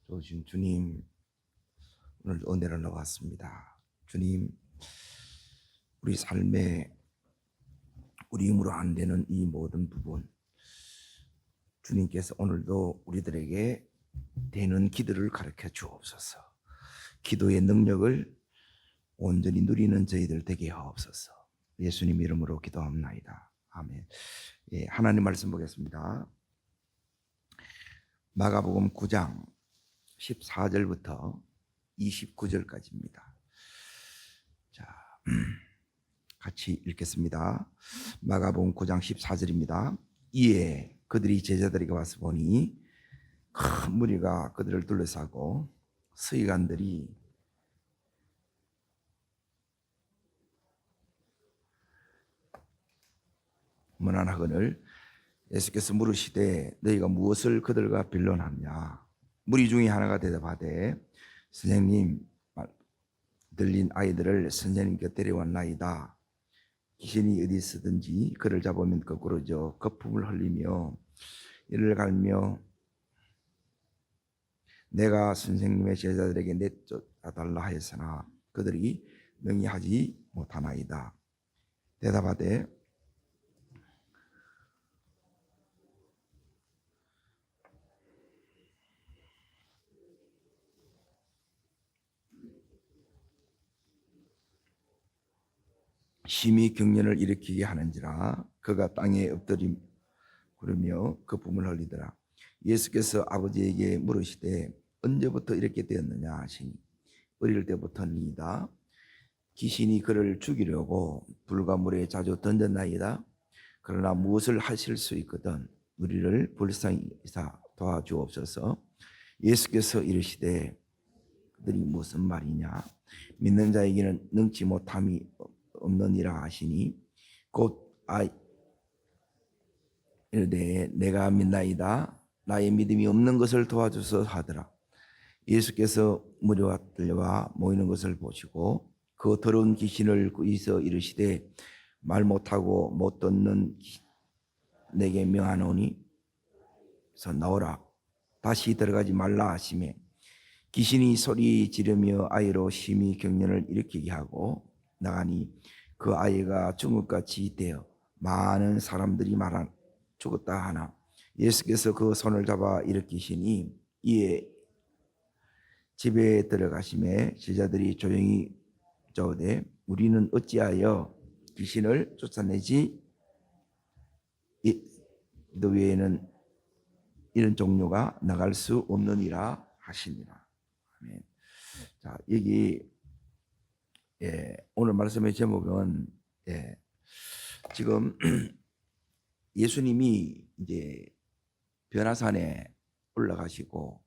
도우신 주님, 오늘 은혜를 넣었습니다. 주님, 우리 삶에 우리 힘으로 안 되는 이 모든 부분, 주님께서 오늘도 우리들에게 되는 기도를 가르쳐 주옵소서. 기도의 능력을 온전히 누리는 저희들 되게 하옵소서. 예수님 이름으로 기도합나이다. 아멘. 예, 하나님 말씀 보겠습니다. 마가복음 9장 14절부터 29절까지입니다. 자, 같이 읽겠습니다. 마가복음 9장 14절입니다. 이에 그들이 제자들에게 와서 보니 큰 무리가 그들을 둘러싸고 서기관들이 문안하거늘 예수께서 물으시되 너희가 무엇을 그들과 변론하느냐. 무리 중에 하나가 대답하되 선생님, 들린 아이들을 선생님께 데려왔나이다. 귀신이 어디 있으든지 그를 잡으면 거꾸로 져 거품을 흘리며 이를 갈며 내가 선생님의 제자들에게 내쫓아달라 하였으나 그들이 명의하지 못하나이다. 대답하되 심히 경련을 일으키게 하는지라. 그가 땅에 엎드리며 거품을 흘리더라. 예수께서 아버지에게 물으시되 언제부터 이렇게 되었느냐 하시니 어릴 때부터니이다. 귀신이 그를 죽이려고 불과 물에 자주 던졌나이다. 그러나 무엇을 하실 수 있거든 우리를 불쌍히 도와주옵소서. 예수께서 이르시되 그들이 무슨 말이냐. 믿는 자에게는 능치 못함이 없느니라 하시니 곧 이르되 내가 믿나이다. 나의 믿음이 없는 것을 도와주소서 하더라. 예수께서 무리와 들려와 모이는 것을 보시고 그 더러운 귀신을 꾸이서 이르시되 말 못하고 못 듣는 내게 명하노니 서 나오라. 다시 들어가지 말라 하시매 귀신이 소리 지르며 아이로 심히 경련을 일으키게 하고 나가니 그 아이가 중국같이 되어 많은 사람들이 말한 죽었다 하나 예수께서 그 손을 잡아 일으키시니 이에 집에 들어가시매 제자들이 조용히 저으되 우리는 어찌하여 귀신을 쫓아내지 너 외에는 이런 종류가 나갈 수 없느니라 하시니라. 아멘. 자, 여기 오늘 말씀의 제목은 지금 예수님이 이제 변화산에 올라가시고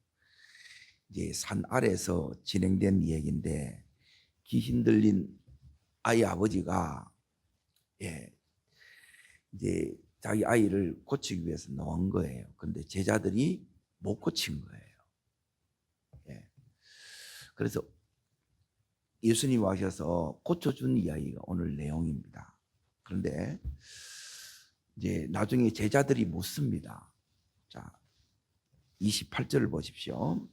이제 산 아래에서 진행된 이야기인데 귀신 들린 아이 아버지가 이제 자기 아이를 고치기 위해서 나온 거예요. 그런데 제자들이 못 고친 거예요. 그래서 예수님이 와셔서 고쳐준 이야기가 오늘 내용입니다. 그런데 이제 나중에 제자들이 묻습니다. 자, 28절을 보십시오.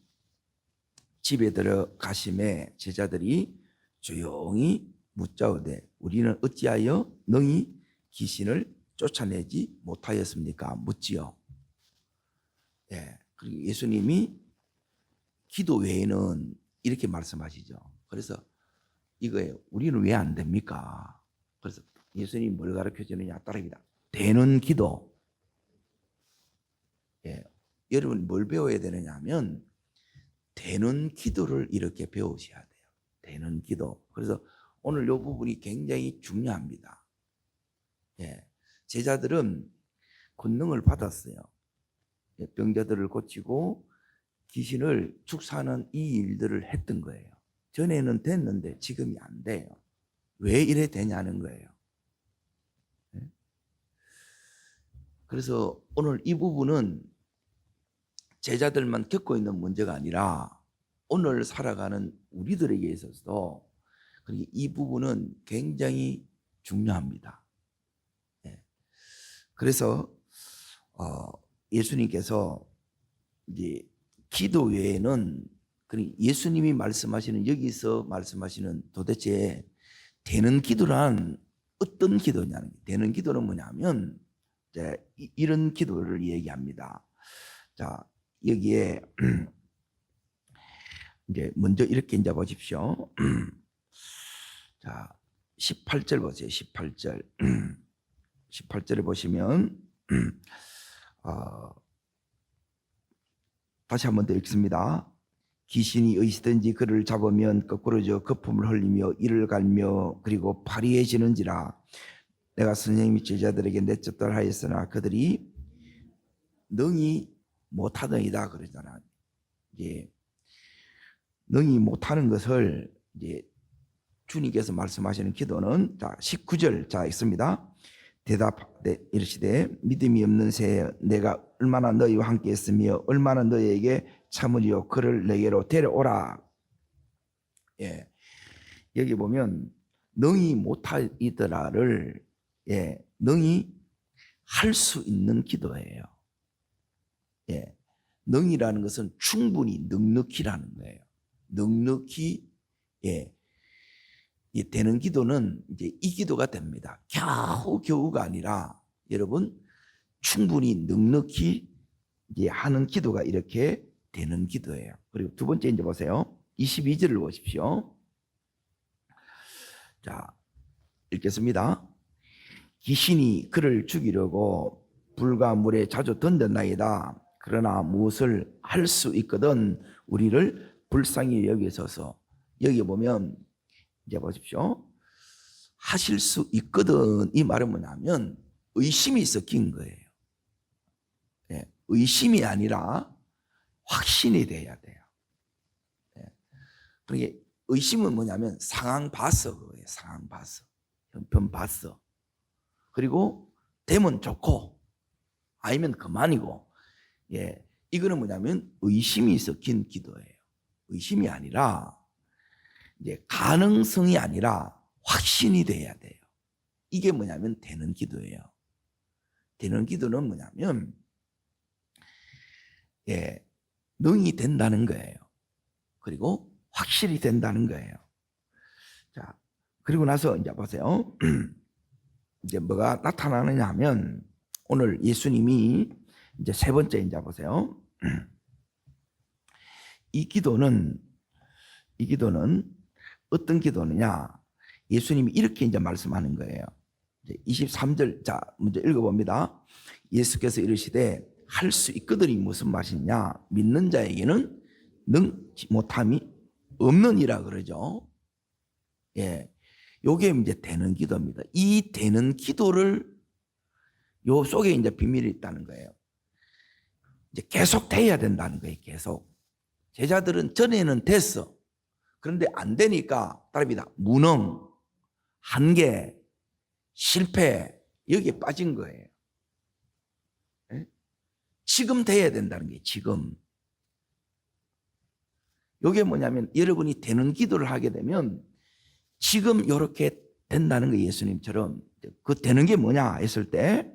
집에 들어가심에 제자들이 조용히 묻자오되 우리는 어찌하여 능히 귀신을 쫓아내지 못하였습니까? 묻지요. 그리고 예수님이 기도 외에는 이렇게 말씀하시죠. 그래서 이거예요. 우리는 왜 안 됩니까? 그래서 예수님이 뭘 가르쳐 주느냐 따라합니다. 되는 기도. 여러분 뭘 배워야 되느냐 하면 되는 기도를 이렇게 배우셔야 돼요. 되는 기도. 그래서 오늘 이 부분이 굉장히 중요합니다. 제자들은 권능을 받았어요. 병자들을 고치고 귀신을 축사하는 이 일들을 했던 거예요. 전에는 됐는데 지금이 안 돼요. 왜 이래 되냐는 거예요. 그래서 오늘 이 부분은 제자들만 겪고 있는 문제가 아니라 오늘 살아가는 우리들에게 있어서도 이 부분은 굉장히 중요합니다. 그래서 예수님께서 이제 기도 외에는 예수님이 말씀하시는, 여기서 말씀하시는 도대체 되는 기도란 어떤 기도냐는, 되는 기도는 뭐냐면 이제 이런 기도를 얘기합니다. 자, 여기에 이제 먼저 이렇게 이제 보십시오. 자, 18절 보세요. 18절. 18절을 보시면 다시 한 번 더 읽습니다. 귀신이 어디서든지 그를 잡으면 거꾸로 거품을 흘리며 이를 갈며 그리고 파리해지는지라. 내가 선생님이 제자들에게 내쫓도록 하였으나 그들이 능히 못하더이다 그러잖아. 이제 능히 못하는 것을 이제 주님께서 말씀하시는 기도는, 자 19절 자 있습니다. 대답하되 이르시되 믿음이 없는 새 내가 얼마나 너희와 함께 했으며 얼마나 너희에게 참으리요 그를 내게로 데려오라. 예, 여기 보면 능히 못하이더라를 능히 할 수 있는 기도예요. 예, 능이라는 것은 충분히 넉넉히라는 거예요. 넉넉히 되는 기도는 이제 이 기도가 됩니다. 겨우가 아니라 여러분 충분히 넉넉히 이제 하는 기도가 이렇게 되는 기도예요. 그리고 두 번째 이제 보세요. 22절을 보십시오. 자, 읽겠습니다. 귀신이 그를 죽이려고 불과 물에 자주 던졌나이다. 그러나 무엇을 할 수 있거든 우리를 불쌍히 여기소서. 여기 보면 이제 보십시오. 하실 수 있거든, 이 말은 뭐냐면 의심이 섞인 거예요. 예, 의심이 아니라 확신이 돼야 돼요. 예, 그러니까 의심은 뭐냐면 상황 봤어 그거예요. 상황 봤어, 형편 봤어. 그리고 되면 좋고 아니면 그만이고. 예, 이거는 뭐냐면 의심이 섞인 기도예요. 의심이 아니라 이제 가능성이 아니라 확신이 돼야 돼요. 이게 뭐냐면 되는 기도예요. 되는 기도는 뭐냐면 능히 된다는 거예요. 그리고 확실히 된다는 거예요. 자, 그리고 나서 이제 보세요. 이제 뭐가 나타나느냐 하면 오늘 예수님이 이제 세 번째 이제 보세요. 이 기도는 어떤 기도느냐? 예수님이 이렇게 이제 말씀하는 거예요. 23절 자 먼저 읽어봅니다. 예수께서 이르시되 할 수 있거든이 무슨 말이냐? 믿는 자에게는 능지 못함이 없느니라 그러죠. 예, 요게 이제 되는 기도입니다. 이 되는 기도를 요 속에 이제 비밀이 있다는 거예요. 이제 계속 돼야 된다는 거예요. 계속. 제자들은 전에는 됐어. 그런데 안 되니까 따릅니다. 무능, 한계, 실패, 여기에 빠진 거예요. 네? 지금 돼야 된다는 거예요. 지금. 이게 뭐냐면 여러분이 되는 기도를 하게 되면 지금 이렇게 된다는 거예요. 예수님처럼. 그 되는 게 뭐냐 했을 때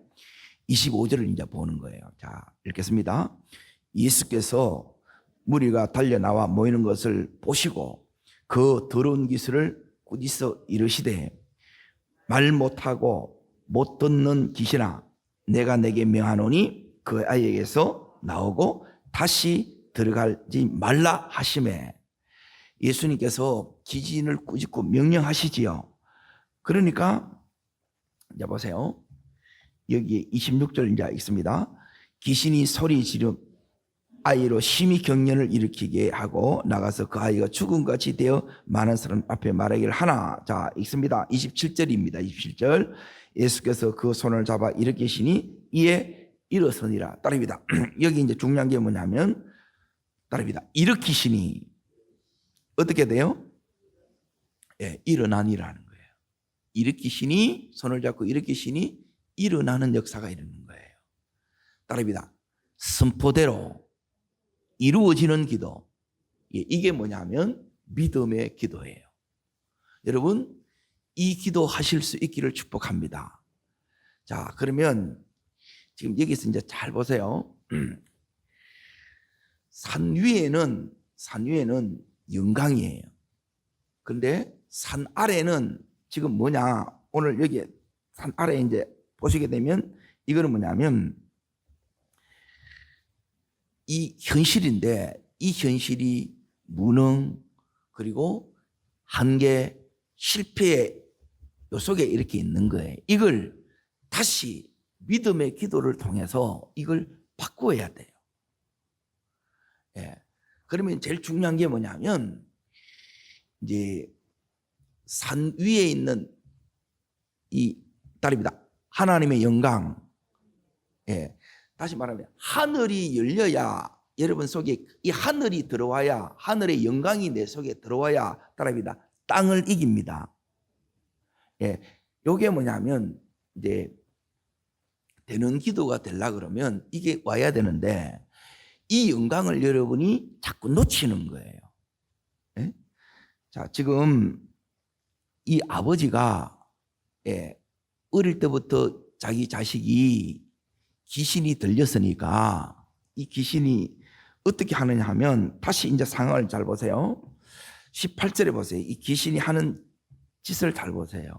25절을 이제 보는 거예요. 자, 읽겠습니다. 예수께서 무리가 달려나와 모이는 것을 보시고 그 더러운 기술을 꾸짖어 이르시되 말 못하고 못 듣는 귀신아 내가 내게 명하노니 그 아이에게서 나오고 다시 들어가지 말라 하시매. 예수님께서 귀신을 꾸짖고 명령하시지요. 그러니까 이제 보세요. 여기 26절 이제 있습니다. 귀신이 소리 지르 아이로 심히 경련을 일으키게 하고 나가서 그 아이가 죽음같이 되어 많은 사람 앞에 말하기를 하나. 자, 있습니다. 27절입니다. 27절. 예수께서 그 손을 잡아 일으키시니 이에 일어서니라. 따릅니다. 여기 이제 중요한 게 뭐냐면 따릅니다. 일으키시니 어떻게 돼요? 예, 일어나니라는 거예요. 일으키시니 손을 잡고 일으키시니 일어나는 역사가 이루는 거예요. 따릅니다. 선포대로 이루어지는 기도. 이게 뭐냐면 믿음의 기도예요. 여러분 이 기도 하실 수 있기를 축복합니다. 자, 그러면 지금 여기서 이제 잘 보세요. 산 위에는 영광이에요. 그런데 산 아래는 지금 뭐냐? 오늘 여기 산 아래 이제 보시게 되면 이거는 뭐냐면 이 현실인데 이 현실이 무능 그리고 한계 실패의 요 속에 이렇게 있는 거예요. 이걸 다시 믿음의 기도를 통해서 이걸 바꾸어야 돼요. 예. 그러면 제일 중요한 게 뭐냐면 이제 산 위에 있는 이 딸입니다. 하나님의 영광. 예. 다시 말하면 하늘이 열려야 여러분 속에 이 하늘이 들어와야 하늘의 영광이 내 속에 들어와야 딸입니다. 땅을 이깁니다. 예. 요게 뭐냐면 이제 되는 기도가 되려 그러면 이게 와야 되는데 이 영광을 여러분이 자꾸 놓치는 거예요. 예? 자, 지금 이 아버지가 어릴 때부터 자기 자식이 귀신이 들렸으니까 이 귀신이 어떻게 하느냐 하면 다시 이제 상황을 잘 보세요. 18절에 보세요. 이 귀신이 하는 짓을 잘 보세요.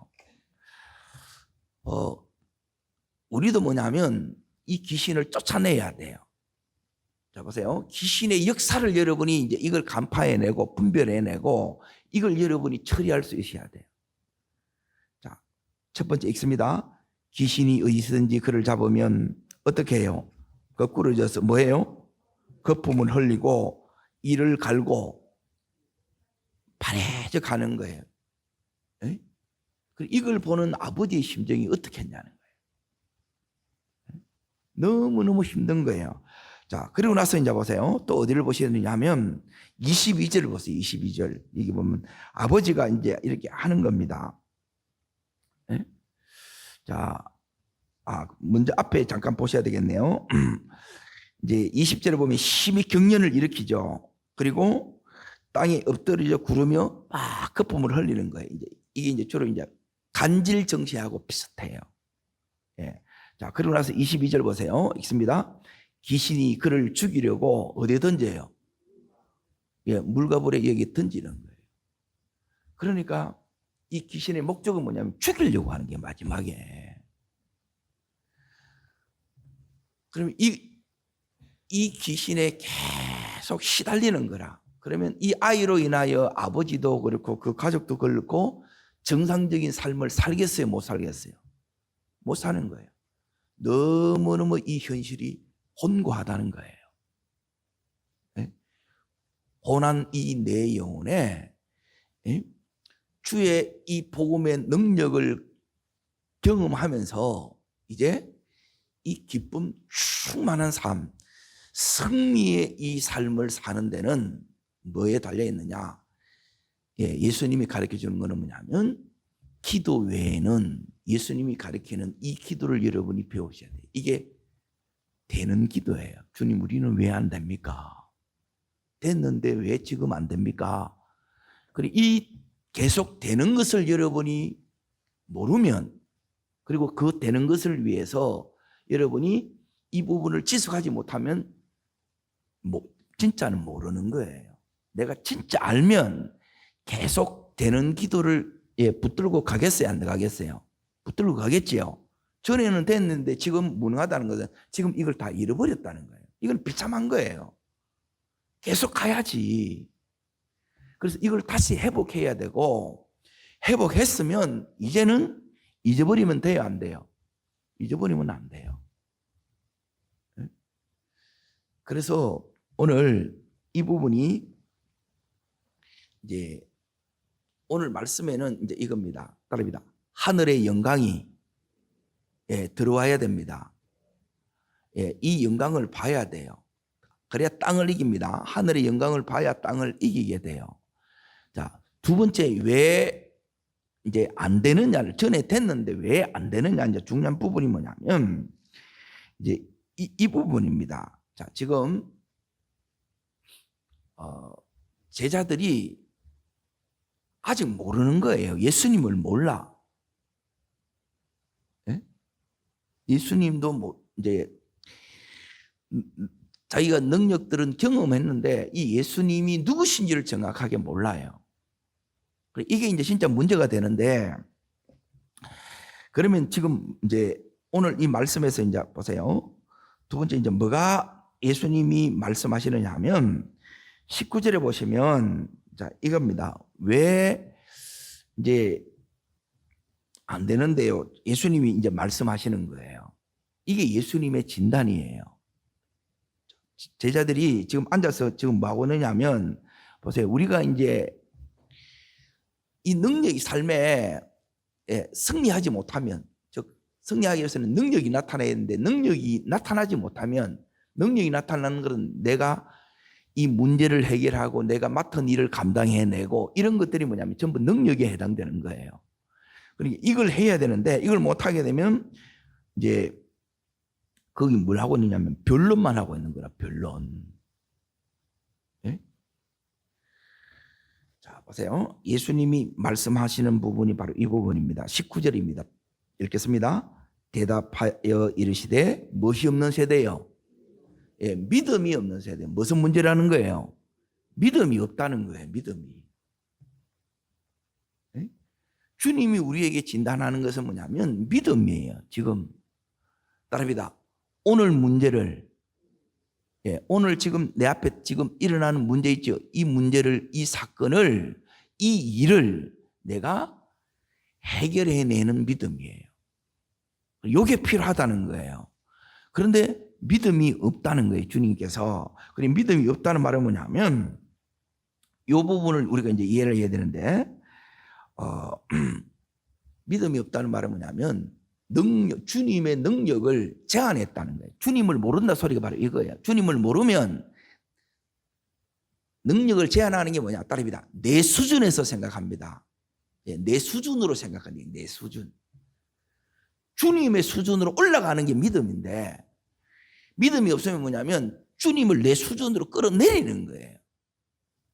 우리도 뭐냐면 이 귀신을 쫓아내야 돼요. 자, 보세요. 귀신의 역사를 여러분이 이제 이걸 간파해내고 분별해내고 이걸 여러분이 처리할 수 있어야 돼요. 자, 첫 번째 읽습니다. 귀신이 어디서든지 그를 잡으면 어떻게 해요? 거꾸로져서 뭐해요? 거품을 흘리고 이를 갈고 바래져 가는 거예요. 에? 이걸 보는 아버지의 심정이 어떻게 했냐는 거예요. 너무너무 힘든 거예요. 자, 그리고 나서 이제 보세요. 또 어디를 보셔야 되냐면 22절을 보세요. 22절. 여기 보면 아버지가 이제 이렇게 하는 겁니다. 에? 자, 먼저 앞에 잠깐 보셔야 되겠네요. 이제 20절에 보면 심히 경련을 일으키죠. 그리고 땅에 엎드려 구르며 막 거품을 흘리는 거예요. 이게 이제 주로 이제 간질 정시하고 비슷해요. 예. 자, 그리고 나서 22절 보세요. 읽습니다. 귀신이 그를 죽이려고 어디에 던져요? 예, 물과 불에 여기 던지는 거예요. 그러니까 이 귀신의 목적은 뭐냐면 죽이려고 하는 게 마지막에. 그러면 이 귀신에 계속 시달리는 거라. 그러면 이 아이로 인하여 아버지도 그렇고 그 가족도 그렇고 정상적인 삶을 살겠어요? 못 살겠어요? 못 사는 거예요. 너무너무 이 현실이 혼고하다는 거예요. 네? 혼한 이 내 영혼에 주의 이 복음의 능력을 경험하면서 이제 이 기쁨 충만한 삶, 승리의 이 삶을 사는 데는 뭐에 달려 있느냐? 예수님이 가르쳐 주는 것은 뭐냐면 기도 외에는 예수님이 가르치는 이 기도를 여러분이 배우셔야 돼요. 이게 되는 기도예요. 주님, 우리는 왜 안 됩니까? 됐는데 왜 지금 안 됩니까? 그리고 이 계속 되는 것을 여러분이 모르면, 그리고 그 되는 것을 위해서 여러분이 이 부분을 지속하지 못하면 진짜는 모르는 거예요. 내가 진짜 알면 계속 되는 기도를 붙들고 가겠어요? 안 가겠어요? 붙들고 가겠지요. 전에는 됐는데 지금 무능하다는 것은 지금 이걸 다 잃어버렸다는 거예요. 이건 비참한 거예요. 계속 가야지. 그래서 이걸 다시 회복해야 되고, 회복했으면 이제는 잊어버리면 돼요, 안 돼요? 잊어버리면 안 돼요. 그래서 오늘 이 부분이 이제 오늘 말씀에는 이제 이겁니다. 따릅니다. 하늘의 영광이 들어와야 됩니다. 이 영광을 봐야 돼요. 그래야 땅을 이깁니다. 하늘의 영광을 봐야 땅을 이기게 돼요. 자, 두 번째 왜 이제 안 되느냐를, 전에 됐는데 왜 안 되느냐, 이제 중요한 부분이 뭐냐면 이제 이 부분입니다. 자, 지금 제자들이 아직 모르는 거예요. 예수님을 몰라. 예? 예수님도 뭐 이제 자기가 능력들은 경험했는데 이 예수님이 누구신지를 정확하게 몰라요. 이게 이제 진짜 문제가 되는데, 그러면 지금 이제 오늘 이 말씀에서 이제 보세요. 두 번째 이제 뭐가 예수님이 말씀하시느냐 하면 19절에 보시면 자 이겁니다. 왜 이제 안 되는데요? 예수님이 이제 말씀하시는 거예요. 이게 예수님의 진단이에요. 제자들이 지금 앉아서 지금 뭐 하고 있느냐면 보세요. 우리가 이제 이 능력이 삶에 승리하지 못하면, 즉 승리하기 위해서는 능력이 나타나야 되는데 능력이 나타나지 못하면, 능력이 나타나는 것은 내가 이 문제를 해결하고 내가 맡은 일을 감당해내고 이런 것들이 뭐냐면 전부 능력에 해당되는 거예요. 그러니까 이걸 해야 되는데 이걸 못하게 되면 이제 거기 뭘 하고 있느냐면 변론만 하고 있는 거라. 변론. 예? 자 보세요. 예수님이 말씀하시는 부분이 바로 이 부분입니다. 19절입니다. 읽겠습니다. 대답하여 이르시되 무엇이 없는 세대요? 예, 믿음이 없는 세대. 무슨 문제라는 거예요? 믿음이 없다는 거예요. 믿음이. 예? 주님이 우리에게 진단하는 것은 뭐냐면 믿음이에요. 지금 따라합니다. 오늘 문제를, 오늘 지금 내 앞에 지금 일어나는 문제 있죠. 이 문제를, 이 사건을, 이 일을 내가 해결해내는 믿음이에요. 이게 필요하다는 거예요. 그런데 믿음이 없다는 거예요. 주님께서. 그리고 믿음이 없다는 말은 뭐냐면 이 부분을 우리가 이제 이해를 해야 되는데, 믿음이 없다는 말은 뭐냐면 주님의 능력을 제한했다는 거예요. 주님을 모른다 소리가 바로 이거예요. 주님을 모르면 능력을 제한하는 게 뭐냐? 따릅니다. 내 수준에서 생각합니다. 내 수준으로 생각하는 게 내 수준. 주님의 수준으로 올라가는 게 믿음인데, 믿음이 없으면 뭐냐면 주님을 내 수준으로 끌어내리는 거예요.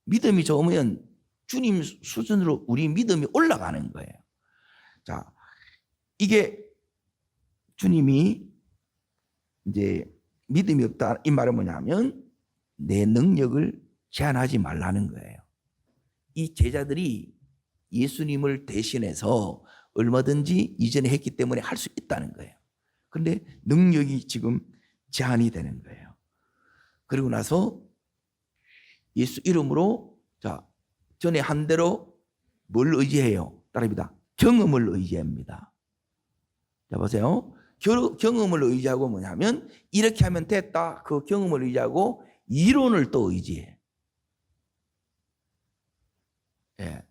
믿음이 좋으면 주님 수준으로 우리 믿음이 올라가는 거예요. 자, 이게 주님이 이제 믿음이 없다 이 말은 뭐냐면 내 능력을 제한하지 말라는 거예요. 이 제자들이 예수님을 대신해서 얼마든지 이전에 했기 때문에 할 수 있다는 거예요. 그런데 능력이 지금 제한이 되는 거예요. 그리고 나서 예수 이름으로 자 전에 한 대로 뭘 의지해요? 따라합니다. 경험을 의지합니다. 자 보세요. 경험을 의지하고 뭐냐면 이렇게 하면 됐다. 그 경험을 의지하고 이론을 또 의지해. 예.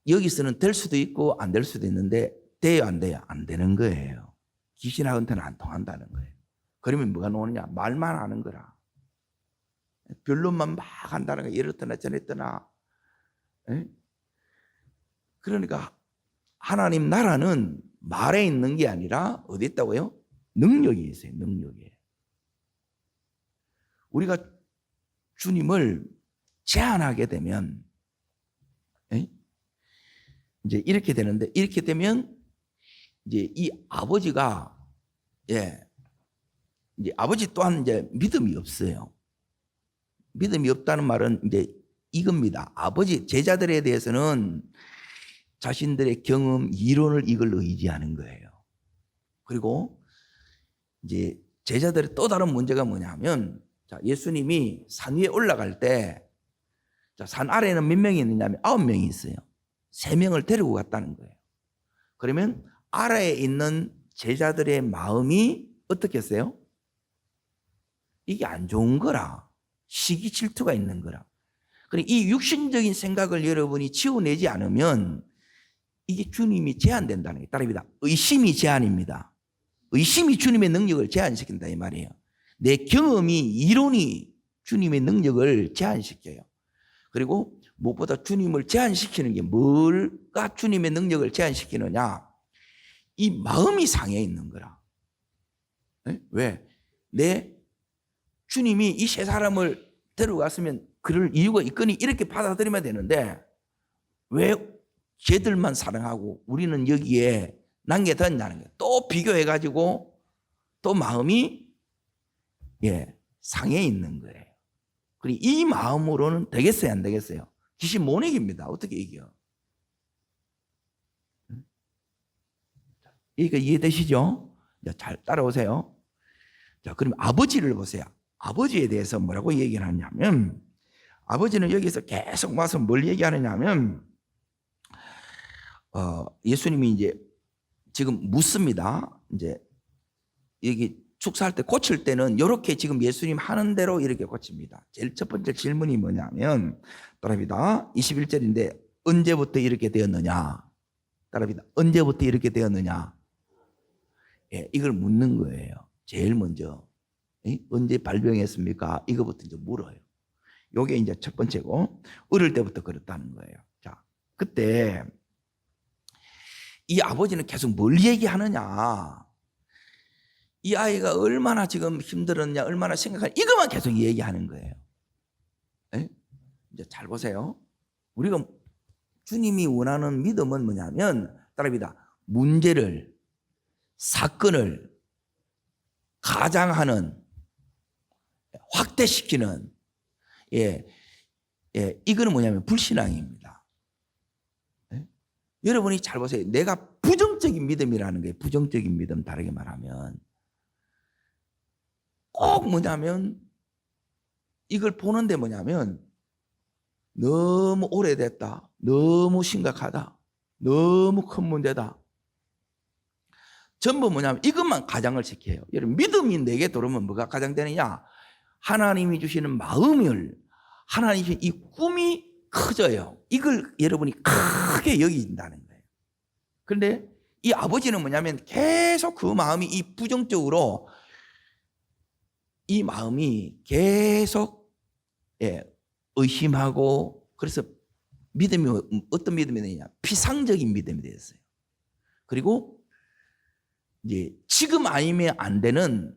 여기서는 될 수도 있고 안 될 수도 있는데 돼요 안 돼요? 안 되는 거예요. 귀신하고는 안 통한다는 거예요. 그러면 뭐가 나오느냐? 말만 하는 거라. 변론만 막 한다는 거예요. 이렇더나 저랬더나. 예? 그러니까 하나님 나라는 말에 있는 게 아니라 어디 있다고요? 능력이 있어요. 능력이. 우리가 주님을 제한하게 되면 이제 이렇게 되는데, 이렇게 되면 이제 이 아버지가 이제 아버지 또한 이제 믿음이 없어요. 믿음이 없다는 말은 이제 이겁니다. 아버지 제자들에 대해서는 자신들의 경험, 이론을 이걸 의지하는 거예요. 그리고 이제 제자들의 또 다른 문제가 뭐냐면, 자, 예수님이 산 위에 올라갈 때, 자, 산 아래에는 몇 명이 있느냐면 9명이 있어요. 3명을 데리고 갔다는 거예요. 그러면 아래에 있는 제자들의 마음이 어떻게 했어요? 이게 안 좋은 거라. 시기 질투가 있는 거라. 그러니까 이 육신적인 생각을 여러분이 지워내지 않으면 이게 주님이 제한된다는 게 따릅니다. 의심이 제한입니다. 의심이 주님의 능력을 제한시킨다 이 말이에요. 내 경험이, 이론이 주님의 능력을 제한시켜요. 그리고 무엇보다 주님을 제한시키는 게 뭘가 주님의 능력을 제한시키느냐? 이 마음이 상해 있는 거라. 왜? 내 주님이 이 세 사람을 데려갔으면 그럴 이유가 있거니 이렇게 받아들이면 되는데 왜 쟤들만 사랑하고 우리는 여기에 남겨뒀냐는 거예요. 또 비교해가지고 또 마음이 상해 있는 거예요. 그리고 이 마음으로는 되겠어요, 안 되겠어요? 귀신 못 이깁니다. 어떻게 이겨? 이거 이해되시죠? 잘 따라오세요. 자, 그럼 아버지를 보세요. 아버지에 대해서 뭐라고 얘기를 하냐면, 아버지는 여기서 계속 와서 뭘 얘기하느냐면, 예수님이 이제 지금 묻습니다. 이제 여기 축사할 때 고칠 때는 이렇게 지금 예수님 하는 대로 이렇게 고칩니다. 제일 첫 번째 질문이 뭐냐면, 따라합니다. 21절인데, 언제부터 이렇게 되었느냐? 따라합니다. 언제부터 이렇게 되었느냐? 이걸 묻는 거예요. 제일 먼저. 언제 발병했습니까? 이거부터 이제 물어요. 요게 이제 첫 번째고, 어릴 때부터 그렇다는 거예요. 자, 그때 이 아버지는 계속 뭘 얘기하느냐? 이 아이가 얼마나 지금 힘들었냐, 얼마나 생각하냐, 이것만 계속 얘기하는 거예요. 이제 잘 보세요. 우리가 주님이 원하는 믿음은 뭐냐면, 따라합니다. 문제를, 사건을 가장하는, 확대시키는, 이거는 뭐냐면 불신앙입니다. 여러분이 잘 보세요. 내가 부정적인 믿음이라는 거예요. 부정적인 믿음, 다르게 말하면. 꼭 뭐냐면, 이걸 보는데 뭐냐면, 너무 오래됐다. 너무 심각하다. 너무 큰 문제다. 전부 뭐냐면 이것만 가장을 시켜요. 여러분, 믿음이 내게 들어오면 뭐가 가장되느냐? 하나님이 주시는 마음을, 하나님이 주신 이 꿈이 커져요. 이걸 여러분이 크게 여긴다는 거예요. 그런데 이 아버지는 뭐냐면 계속 그 마음이 이 부정적으로, 이 마음이 계속 의심하고, 그래서 믿음이 어떤 믿음이 되느냐? 피상적인 믿음이 되었어요. 그리고 이제 지금 아니면 안 되는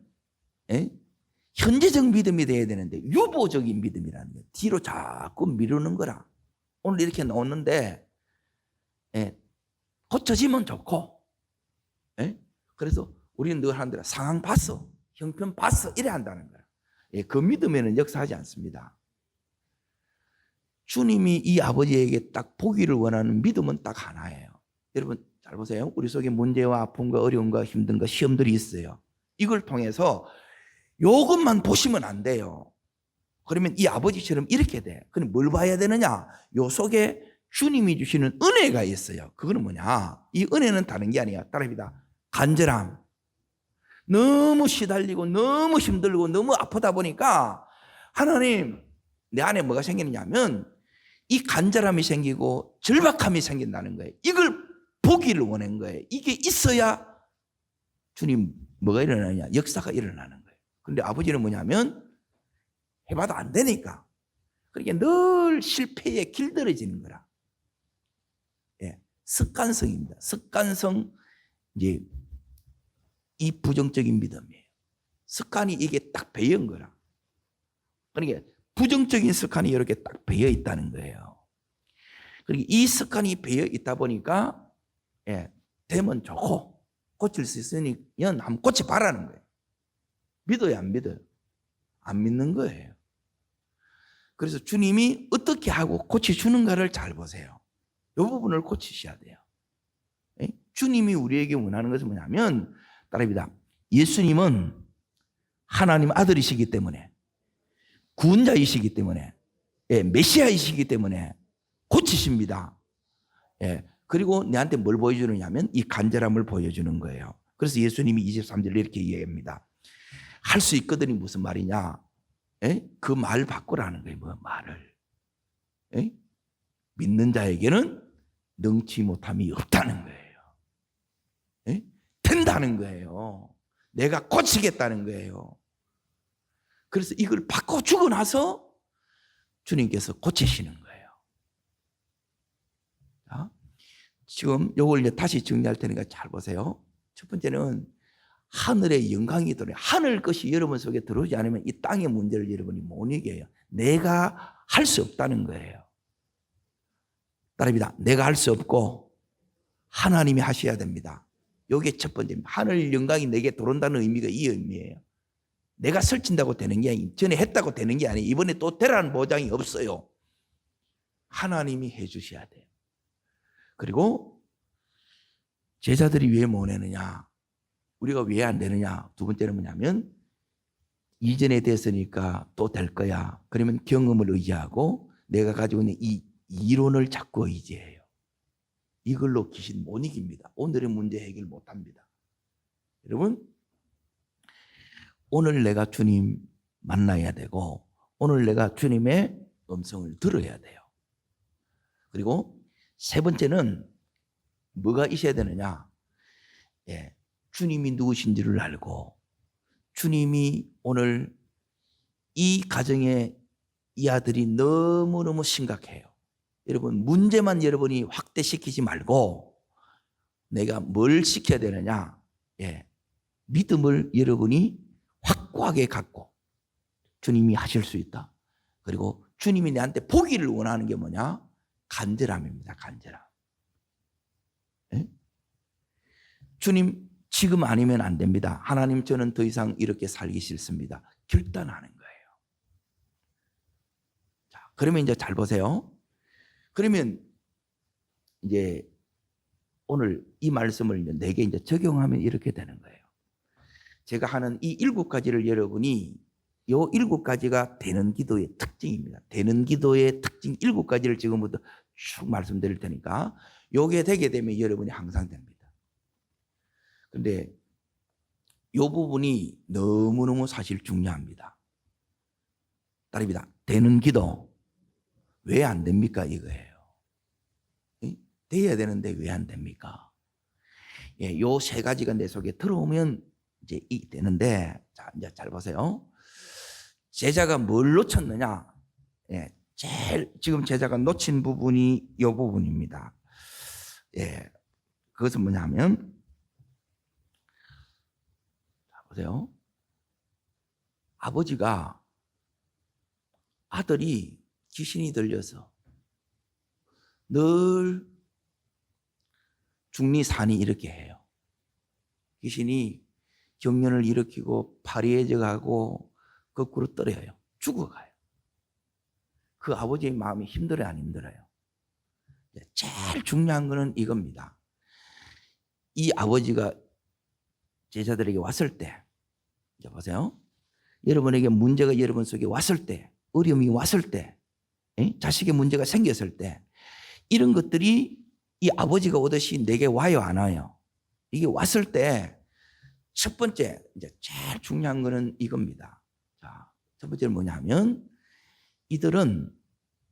현재적 믿음이 돼야 되는데 유보적인 믿음이라는 거예요. 뒤로 자꾸 미루는 거라. 오늘 이렇게 나오는데 고쳐지면 좋고, 그래서 우리는 늘 하는 대로 상황 봤어, 형편 봤어, 이래 한다는 거야. 그 믿음에는 역사하지 않습니다. 주님이 이 아버지에게 딱 보기를 원하는 믿음은 딱 하나예요. 여러분 잘 보세요. 우리 속에 문제와 아픔과 어려움과 힘든과 시험들이 있어요. 이걸 통해서 이것만 보시면 안 돼요. 그러면 이 아버지처럼 이렇게 돼. 그럼 뭘 봐야 되느냐? 요 속에 주님이 주시는 은혜가 있어요. 그거는 뭐냐? 이 은혜는 다른 게 아니야. 따라합니다. 간절함. 너무 시달리고 너무 힘들고 너무 아프다 보니까 하나님, 내 안에 뭐가 생기느냐면 이 간절함이 생기고 절박함이 생긴다는 거예요. 이걸 보기를 원한 거예요. 이게 있어야 주님 뭐가 일어나냐? 역사가 일어나는 거예요. 그런데 아버지는 뭐냐면 해봐도 안 되니까, 그러니까 늘 실패에 길들여지는 거라. 습관성입니다. 습관성, 이제 이 부정적인 믿음이에요. 습관이 이게 딱 배인 거라. 그러니까 부정적인 습관이 이렇게 딱 배어 있다는 거예요. 그리고 이 습관이 배어 있다 보니까 되면 좋고 고칠 수 있으니 한번 고쳐봐라는 거예요. 믿어요, 안 믿어요? 안 믿는 거예요. 그래서 주님이 어떻게 하고 고쳐주는가를 잘 보세요. 이 부분을 고치셔야 돼요. 주님이 우리에게 원하는 것은 뭐냐면, 따라합니다. 예수님은 하나님 아들이시기 때문에, 구원자이시기 때문에, 메시아이시기 때문에 고치십니다. 그리고 내한테 뭘 보여주느냐면 이 간절함을 보여주는 거예요. 그래서 예수님이 23절에 이렇게 얘기합니다. 할 수 있거든이 무슨 말이냐? 그 말 바꾸라는 거예요. 뭐 말을. 믿는 자에게는 능치 못함이 없다는 거예요. 된다는 거예요. 내가 고치겠다는 거예요. 그래서 이걸 바꿔주고 나서 주님께서 고치시는 거예요. 자, 지금 이걸 이제 다시 정리할 테니까 잘 보세요. 첫 번째는 하늘의 영광이 들어요. 하늘 것이 여러분 속에 들어오지 않으면 이 땅의 문제를 여러분이 못 이겨요. 내가 할 수 없다는 거예요. 따라합니다. 내가 할 수 없고 하나님이 하셔야 됩니다. 이게 첫 번째입니다. 하늘 영광이 내게 들어온다는 의미가 이 의미예요. 내가 설친다고 되는 게 아니고 전에 했다고 되는 게 아니에요. 이번에 또 되라는 보장이 없어요. 하나님이 해 주셔야 돼요. 그리고 제자들이 왜 못 내느냐, 우리가 왜 안 되느냐, 두 번째는 뭐냐면 이전에 됐으니까 또 될 거야. 그러면 경험을 의지하고 내가 가지고 있는 이 이론을 자꾸 의지해요. 이걸로 귀신 못 이깁니다. 오늘의 문제 해결 못 합니다. 여러분, 오늘 내가 주님 만나야 되고 오늘 내가 주님의 음성을 들어야 돼요. 그리고 세 번째는 뭐가 있어야 되느냐? 주님이 누구신지를 알고 주님이 오늘 이 가정에 이 아들이 너무너무 심각해요. 여러분, 문제만 여러분이 확대시키지 말고 내가 뭘 시켜야 되느냐? 믿음을 여러분이 확고하게 갖고 주님이 하실 수 있다. 그리고 주님이 내한테 보기를 원하는 게 뭐냐? 간절함입니다. 간절함. 주님, 지금 아니면 안 됩니다. 하나님, 저는 더 이상 이렇게 살기 싫습니다. 결단하는 거예요. 자, 그러면 이제 잘 보세요. 그러면 이제 오늘 이 말씀을 내게 이제 적용하면 이렇게 되는 거예요. 제가 하는 이 7가지를 여러분이 이 7가지가 되는 기도의 특징입니다. 되는 기도의 특징 7가지를 지금부터 쭉 말씀드릴 테니까 요게 되게 되면 여러분이 항상 됩니다. 그런데 이 부분이 너무너무 사실 중요합니다. 따릅니다. 되는 기도 왜 안 됩니까? 이거예요. 돼야 되는데 왜 안 됩니까? 요 3가지가 내 속에 들어오면 이제 이 되는데, 자, 이제 잘 보세요. 제자가 뭘 놓쳤느냐? 제일 지금 제자가 놓친 부분이 이 부분입니다. 그것은 뭐냐면, 자, 보세요. 아버지가 아들이 귀신이 들려서 늘 중리산이 이렇게 해요. 귀신이 경련을 일으키고 파리해져 가고 거꾸로 떨어져요. 죽어가요. 그 아버지의 마음이 힘들어요, 안 힘들어요? 제일 중요한 거는 이겁니다. 이 아버지가 제자들에게 왔을 때, 이제 보세요. 여러분에게 문제가 여러분 속에 왔을 때, 어려움이 왔을 때, 자식의 문제가 생겼을 때, 이런 것들이 이 아버지가 오듯이 내게 와요, 안 와요? 이게 왔을 때 첫 번째, 이제 제일 중요한 거는 이겁니다. 자, 첫 번째는 뭐냐면 이들은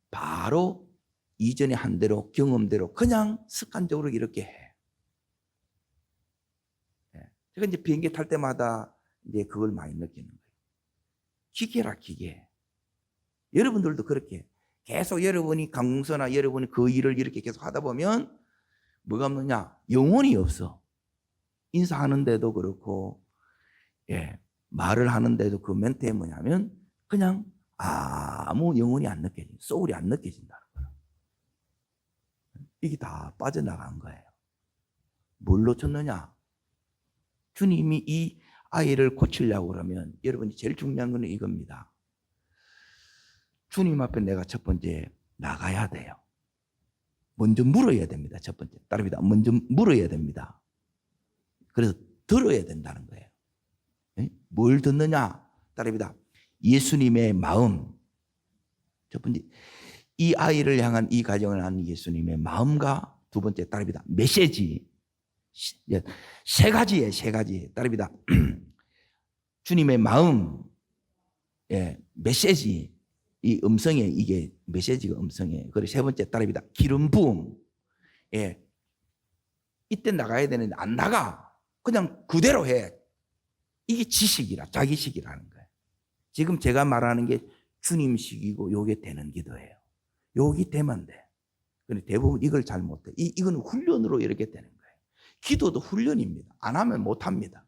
바로 이전에 한 대로 경험대로 그냥 습관적으로 이렇게 해. 제가 이제 비행기 탈 때마다 이제 그걸 많이 느끼는 거예요. 기계라, 기계. 여러분들도 그렇게 계속 여러분이 강서나 여러분이 그 일을 이렇게 계속 하다 보면 뭐가 없느냐? 영혼이 없어. 인사하는데도 그렇고, 말을 하는데도 그 멘트에 뭐냐면 그냥 아무 영혼이 안 느껴진다. 소울이 안 느껴진다는 거예요. 이게 다 빠져나간 거예요. 뭘 놓쳤느냐? 주님이 이 아이를 고치려고 그러면 여러분이 제일 중요한 건 이겁니다. 주님 앞에 내가 첫 번째 나가야 돼요. 먼저 물어야 됩니다. 첫 번째. 따릅니다. 먼저 물어야 됩니다. 그래서 들어야 된다는 거예요. 뭘 듣느냐? 따릅니다. 예수님의 마음. 첫 번째, 이 아이를 향한 이 가정을 향한 예수님의 마음과 두 번째, 따릅니다. 메시지. 3가지예요, 3가지. 따릅니다. 주님의 마음, 메시지. 이 음성에, 이게 메시지가 음성이에요. 그리고 3번째, 따릅니다. 기름 부음. 이때 나가야 되는데 안 나가. 그냥 그대로 해. 이게 지식이라, 자기식이라는 거예요. 지금 제가 말하는 게 주님식이고 요게 되는 기도예요. 요게 되면 돼. 근데 대부분 이걸 잘 못해. 이건 훈련으로 이렇게 되는 거예요. 기도도 훈련입니다. 안 하면 못 합니다.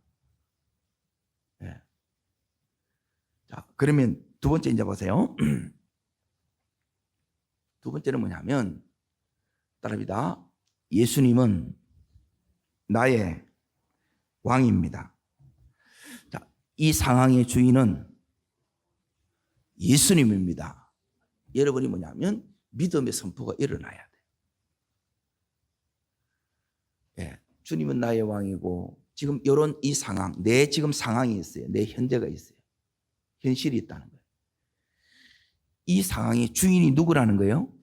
자, 그러면 두 번째 이제 보세요. 두 번째는 뭐냐면, 따릅니다. 예수님은 나의 왕입니다. 자, 이 상황의 주인은 예수님입니다. 여러분이 뭐냐면 믿음의 선포가 일어나야 돼요. 예, 주님은 나의 왕이고 지금 이런 이 상황, 내 지금 상황이 있어요. 내 현재가 있어요. 현실이 있다는 거예요. 이 상황의 주인이 누구라는 거예요?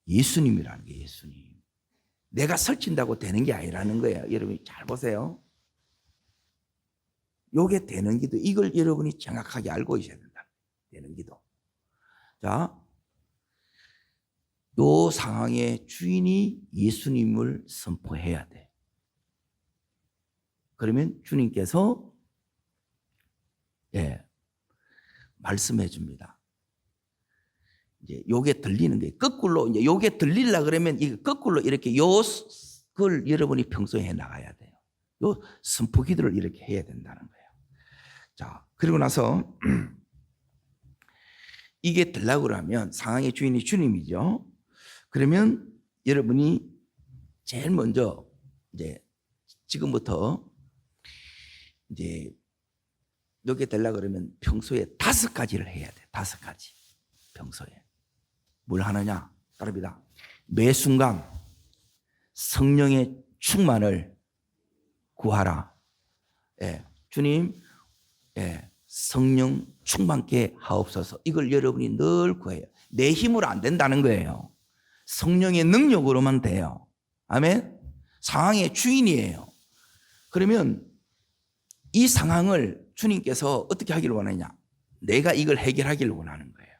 예수님이라는 거예요. 예수님. 내가 설친다고 되는 게 아니라는 거예요. 여러분이 잘 보세요. 요게 되는 기도, 이걸 여러분이 정확하게 알고 있어야 된다. 되는 기도. 자, 요 상황의 주인이 예수님을 선포해야 돼. 그러면 주님께서 말씀해 줍니다. 이제 요게 들리는 거예요. 거꾸로 이제 요게 들리려 그러면 이 거꾸로 이렇게 그걸 여러분이 평소에 해 나가야 돼요. 요 선포 기도를 이렇게 해야 된다는 거예요. 자, 그리고 나서 이게 되려고 그러면 상황의 주인이 주님이죠. 그러면 여러분이 제일 먼저 이제 지금부터 이제 여기 되려고 그러면 평소에 5가지를 해야 돼. 5가지. 평소에. 뭘 하느냐? 따릅니다. 매 순간 성령의 충만을 구하라. 주님, 성령 충만케 하옵소서. 이걸 여러분이 늘 구해요. 내 힘으로 안 된다는 거예요. 성령의 능력으로만 돼요. 아멘? 상황의 주인이에요. 그러면 이 상황을 주님께서 어떻게 하기를 원하냐? 내가 이걸 해결하기를 원하는 거예요.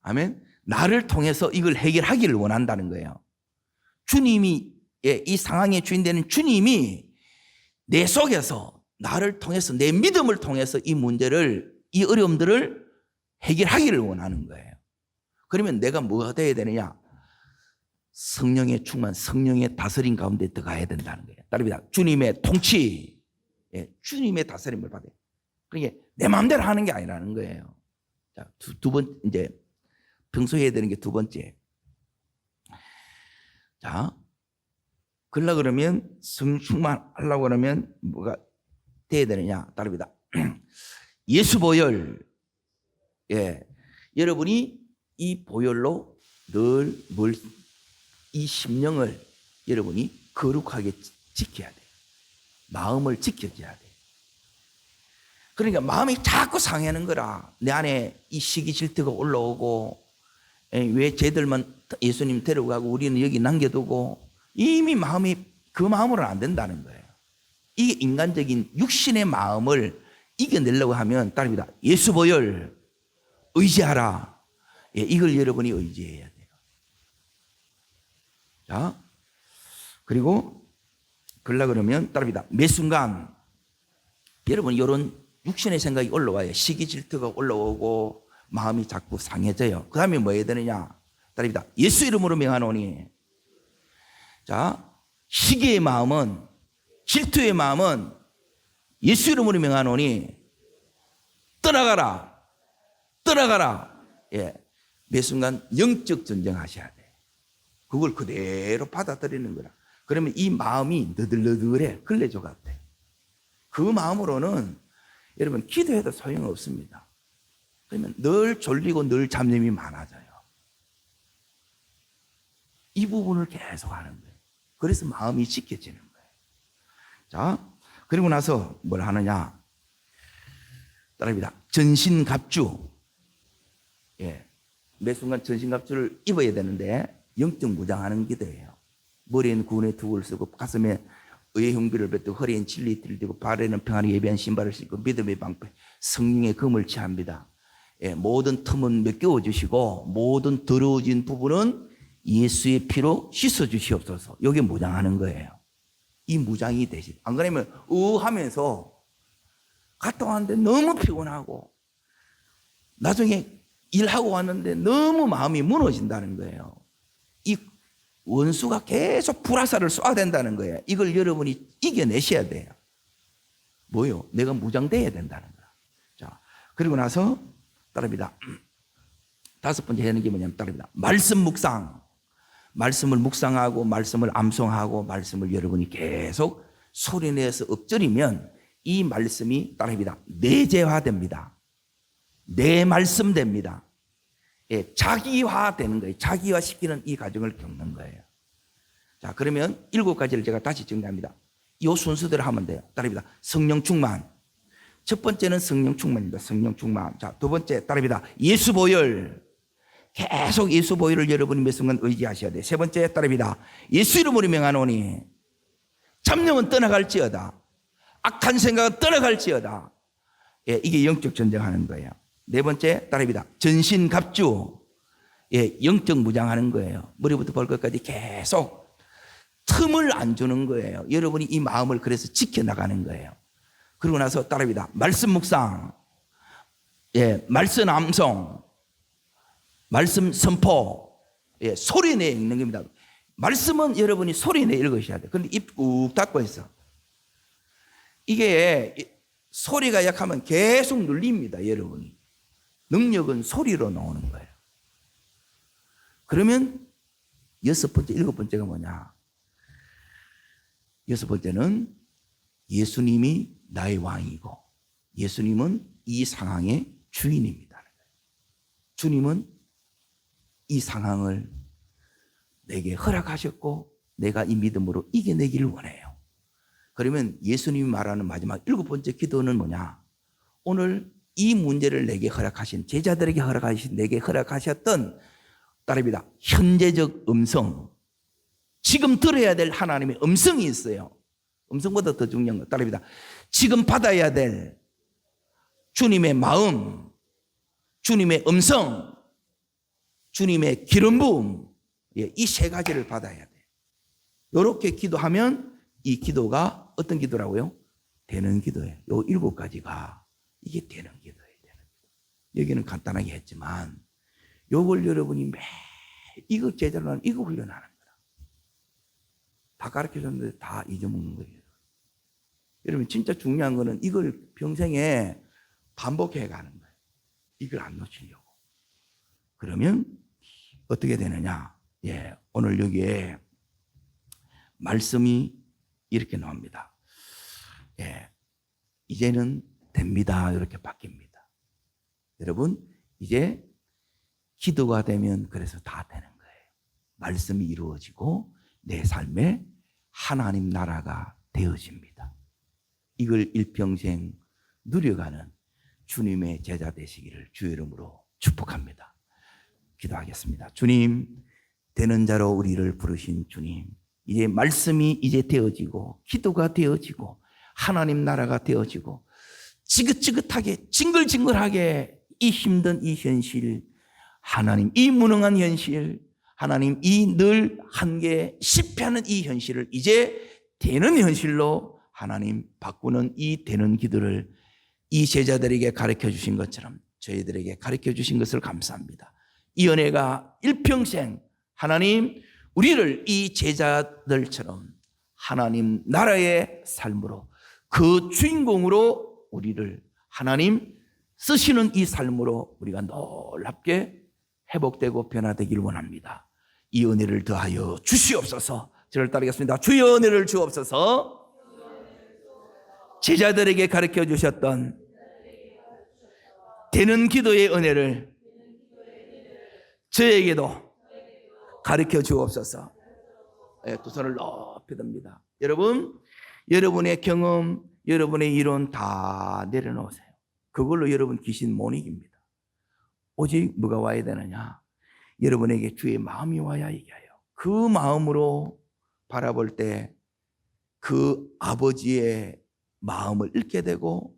아멘? 나를 통해서 이걸 해결하기를 원한다는 거예요. 주님이, 이 상황의 주인 되는 주님이 내 속에서 나를 통해서, 내 믿음을 통해서 이 문제를, 이 어려움들을 해결하기를 원하는 거예요. 그러면 내가 뭐가 돼야 되느냐? 성령의 충만, 성령의 다스림 가운데 들어가야 된다는 거예요. 따릅니다. 주님의 통치, 주님의 다스림을 받아요. 그러니까 내 마음대로 하는 게 아니라는 거예요. 자, 두 번, 이제 평소에 해야 되는 게 두 번째. 자, 그러려고 그러면 성령 충만하려고 그러면 뭐가 돼야 되느냐? 따릅니다. 예수 보혈. 여러분이 이 보혈로 늘 이 심령을 여러분이 거룩하게 지켜야 돼요. 마음을 지켜줘야 돼요. 그러니까 마음이 자꾸 상하는 거라. 내 안에 이 시기 질투가 올라오고, 왜 쟤들만 예수님 데려가고 우리는 여기 남겨두고, 이미 마음이 그 마음으로는 안 된다는 거예요. 이게 인간적인 육신의 마음을 이겨내려고 하면 따릅니다. 예수 보혈 의지하라. 이걸 여러분이 의지해야 돼요. 자, 그리고 그러려고 그러면 따릅니다. 매 순간 여러분 이런 육신의 생각이 올라와요. 시기 질투가 올라오고 마음이 자꾸 상해져요. 그 다음에 뭐 해야 되느냐? 따릅니다. 예수 이름으로 명하노니. 자, 시기의 마음은, 질투의 마음은 예수 이름으로 명하노니 떠나가라. 떠나가라. 매 순간 영적 전쟁하셔야 돼. 그걸 그대로 받아들이는 거라. 그러면 이 마음이 너들너들해. 걸레조 같아. 그 마음으로는 여러분 기도해도 소용없습니다. 그러면 늘 졸리고 늘 잡념이 많아져요. 이 부분을 계속 하는 거예요. 그래서 마음이 지켜지는 거예요. 자, 그리고 나서 뭘 하느냐? 따릅니다. 전신갑주. 매 순간 전신갑주를 입어야 되는데 영적 무장하는 기도예요. 머리에는 구원의 투구를 쓰고 가슴에 의의 흉비를 뱉고 허리엔 진리띠를 띠고 발에는 평안을 예비한 신발을 신고 믿음의 방패 성령의 검을 취합니다. 모든 틈은 메꿔 주시고 모든 더러워진 부분은 예수의 피로 씻어 주시옵소서. 여기 무장하는 거예요. 이 무장이 되시. 안 그러면 하면서 갔다 왔는데 너무 피곤하고 나중에 일하고 왔는데 너무 마음이 무너진다는 거예요. 이 원수가 계속 불화살을 쏘아야 된다는 거예요. 이걸 여러분이 이겨내셔야 돼요. 뭐요? 내가 무장돼야 된다는 거야. 자, 그리고 나서 따릅니다. 5번째 하는 게 뭐냐면 따릅니다. 말씀 묵상. 말씀을 묵상하고 말씀을 암송하고 말씀을 여러분이 계속 소리내서 엎드리면 이 말씀이 따라합니다. 내재화됩니다. 내 말씀 됩니다. 예, 자기화되는 거예요. 자기화시키는 이 과정을 겪는 거예요. 자, 그러면 7가지를 제가 다시 정리합니다. 이 순서대로 하면 돼요. 따라합니다. 성령 충만. 첫 번째는 성령 충만입니다. 성령 충만. 자, 두 번째 따라합니다. 예수 보혈. 계속 예수 보혈을 여러분이 몇 순간 의지하셔야 돼요. 세 번째 따라합니다. 예수 이름으로 명하노니 잡념은 떠나갈지어다. 악한 생각은 떠나갈지어다. 예, 이게 영적 전쟁하는 거예요. 네 번째 따라합니다. 전신갑주. 예, 영적 무장하는 거예요. 머리부터 발끝까지 계속 틈을 안 주는 거예요. 여러분이 이 마음을 그래서 지켜나가는 거예요. 그러고 나서 따라합니다. 말씀 묵상. 예, 말씀 암송. 말씀 선포. 예, 소리내 읽는 겁니다. 말씀은 여러분이 소리내 읽으셔야 돼요. 그런데 입 꾹 닫고 있어. 이게 소리가 약하면 계속 눌립니다, 여러분이. 능력은 소리로 나오는 거예요. 그러면 6번째, 7번째가 뭐냐? 6번째는 예수님이 나의 왕이고 예수님은 이 상황의 주인입니다. 주님은 이 상황을 내게 허락하셨고 내가 이 믿음으로 이겨내기를 원해요. 그러면 예수님이 말하는 마지막 7번째 기도는 뭐냐? 오늘 이 문제를 내게 허락하신, 제자들에게 허락하신, 내게 허락하셨던 따릅니다. 현재적 음성, 지금 들어야 될 하나님의 음성이 있어요. 음성보다 더 중요한 거 따릅니다. 지금 받아야 될 주님의 마음, 주님의 음성, 주님의 기름 부음, 이 세 가지를 받아야 돼요. 이렇게 기도하면 이 기도가 어떤 기도라고요? 되는 기도예요. 요 7가지가 이게 되는 기도예요. 여기는 간단하게 했지만 요걸 여러분이 매일 이거 제대로 하는 이거 훈련하는 거라. 다 가르쳐줬는데 다 잊어먹는 거예요. 여러분 진짜 중요한 거는 이걸 평생에 반복해 가는 거예요. 이걸 안 놓치려고. 그러면 어떻게 되느냐? 예, 오늘 여기에 말씀이 이렇게 나옵니다. 예, 이제는 됩니다. 이렇게 바뀝니다. 여러분, 이제 기도가 되면 그래서 다 되는 거예요. 말씀이 이루어지고 내 삶에 하나님 나라가 되어집니다. 이걸 일평생 누려가는 주님의 제자 되시기를 주의 이름으로 축복합니다. 기도하겠습니다. 주님, 되는 자로 우리를 부르신 주님, 이제 말씀이 이제 되어지고 기도가 되어지고 하나님 나라가 되어지고 지긋지긋하게 징글징글하게 이 힘든 이 현실, 하나님 이 무능한 현실, 하나님 이 늘 한계 실패하는 이 현실을 이제 되는 현실로 하나님 바꾸는 이 되는 기도를 이 제자들에게 가르쳐 주신 것처럼 저희들에게 가르쳐 주신 것을 감사합니다. 이 은혜가 일평생 하나님 우리를 이 제자들처럼 하나님 나라의 삶으로 그 주인공으로 우리를 하나님 쓰시는 이 삶으로 우리가 놀랍게 회복되고 변화되기를 원합니다. 이 은혜를 더하여 주시옵소서. 저를 따르겠습니다. 주의 은혜를 주옵소서. 제자들에게 가르쳐 주셨던 되는 기도의 은혜를 저에게도 가르쳐 주옵소서. 두 손을 높이 듭니다. 여러분, 여러분의 경험, 여러분의 이론 다 내려놓으세요. 그걸로 여러분 귀신 못 이깁니다. 오직 뭐가 와야 되느냐? 여러분에게 주의 마음이 와야 이겨요. 그 마음으로 바라볼 때 그 아버지의 마음을 읽게 되고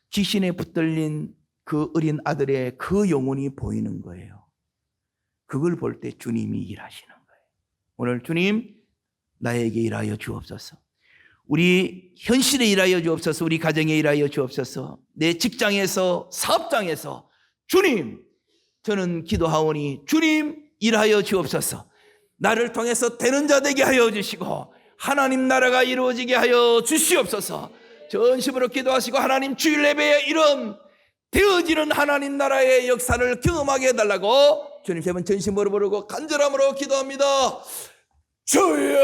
귀신에 붙들린 그 어린 아들의 그 영혼이 보이는 거예요. 그걸 볼 때 주님이 일하시는 거예요. 오늘 주님, 나에게 일하여 주옵소서. 우리 현실에 일하여 주옵소서. 우리 가정에 일하여 주옵소서. 내 직장에서, 사업장에서 주님, 저는 기도하오니 주님 일하여 주옵소서. 나를 통해서 되는 자 되게 하여 주시고 하나님 나라가 이루어지게 하여 주시옵소서. 전심으로 기도하시고 하나님 주일 예배에 이런 되어지는 하나님 나라의 역사를 경험하게 해달라고 주님 세 번 전심으로 부르고 간절함으로 기도합니다. 주여,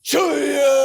주여